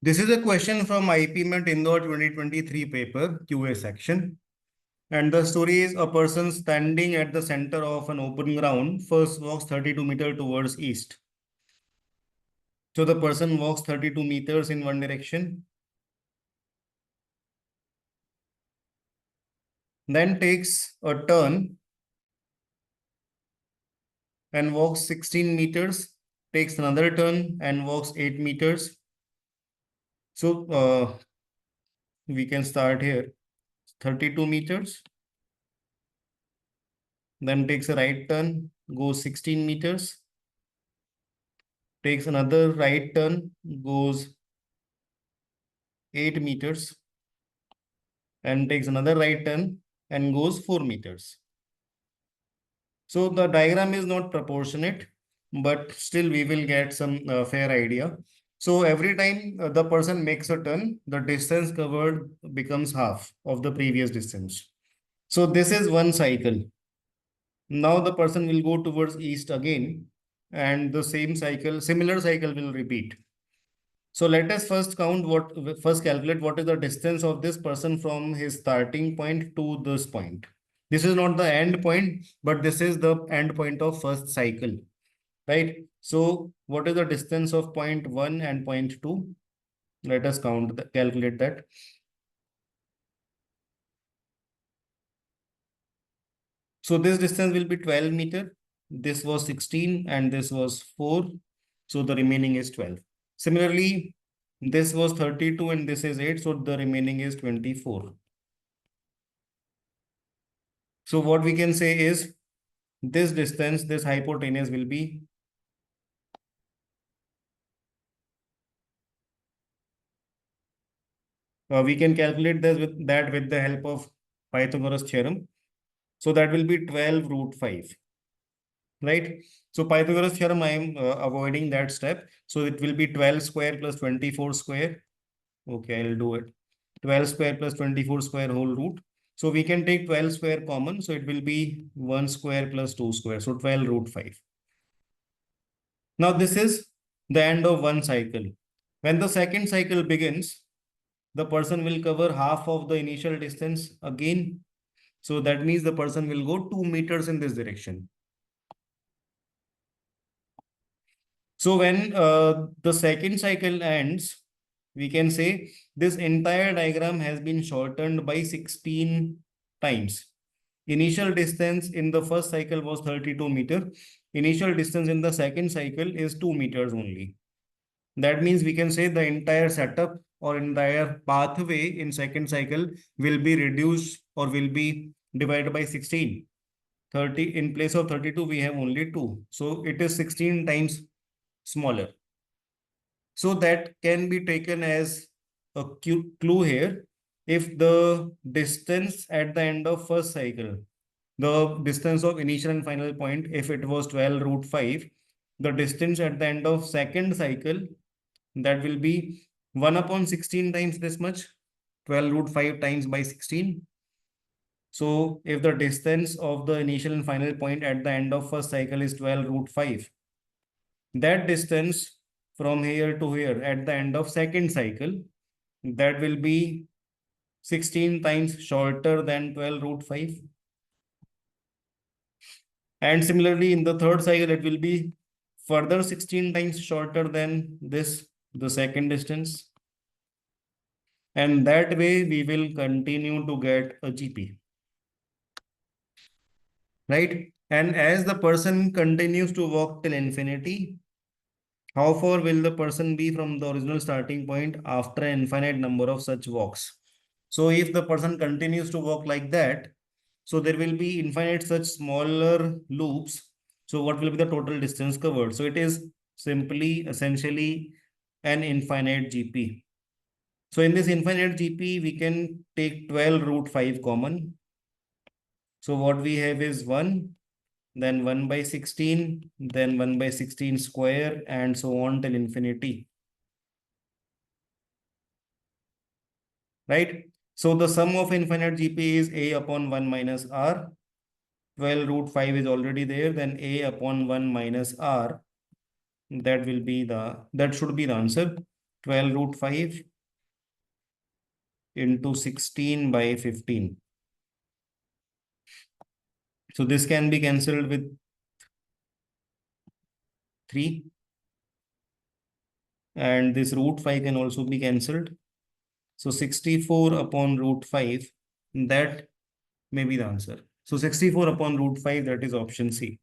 This is a question from IPMAT Indore 2023 paper, QA section. And the story is a person standing at the center of an open ground first walks 32 meters towards east. So the person walks 32 meters in one direction, then takes a turn and walks 16 meters, takes another turn and walks 8 meters. So we can start here, 32 meters, then takes a right turn, goes 16 meters, takes another right turn, goes 8 meters, and takes another right turn and goes 4 meters. So the diagram is not proportionate, but still we will get some fair idea. So every time the person makes a turn, the distance covered becomes half of the previous distance. So this is one cycle. Now the person will go towards east again, and the same cycle, similar cycle will repeat. So let us first calculate what is the distance of this person from his starting point to this point. This is not the end point, but this is the end point of first cycle, right? So what is the distance of point 1 and point 2? Let us calculate that. So this distance will be 12 meter. This was 16 and this was 4. So the remaining is 12. Similarly, this was 32 and this is 8. So the remaining is 24. So what we can say is this distance, this hypotenuse will be we can calculate this with the help of Pythagoras theorem. So that will be 12 root 5, right? So Pythagoras theorem, I am avoiding that step. So it will be 12 square plus 24 square. Okay, I'll do it. 12 square plus 24 square whole root. So we can take 12 square common. So it will be 1 square plus 2 square. So 12 root 5. Now this is the end of one cycle. When the second cycle begins, the person will cover half of the initial distance again. So that means the person will go 2 meters in this direction. So when the second cycle ends, we can say this entire diagram has been shortened by 16 times. Initial distance in the first cycle was 32 meters. Initial distance in the second cycle is 2 meters only. That means we can say the entire setup or entire pathway in second cycle will be reduced or will be divided by 16. 30 in place of 32, we have only 2. So it is 16 times smaller. So that can be taken as a clue here. If the distance at the end of first cycle, the distance of initial and final point, if it was 12 root 5, the distance at the end of second cycle, that will be 1 upon 16 times this much, 12 root 5 times by 16. So if the distance of the initial and final point at the end of first cycle is 12 root 5, that distance from here to here at the end of second cycle, that will be 16 times shorter than 12 root 5. And similarly, in the third cycle, it will be further 16 times shorter than this, the second distance. And that way we will continue to get a GP. Right? And as the person continues to walk till infinity, how far will the person be from the original starting point after an infinite number of such walks? So if the person continues to walk like that, so there will be infinite such smaller loops. So what will be the total distance covered? So it is simply essentially an infinite GP. So in this infinite GP, we can take 12 root 5 common. So what we have is 1, then 1 by 16, then 1 by 16 square, and so on till infinity. Right? So the sum of infinite GP is a upon 1 minus r. 12 root 5 is already there, then a upon 1 minus r. That should be the answer. 12 root 5 into 16 by 15. So this can be cancelled with 3. And this root 5 can also be cancelled. So 64 upon root 5, that may be the answer. So 64 upon root 5, that is option C.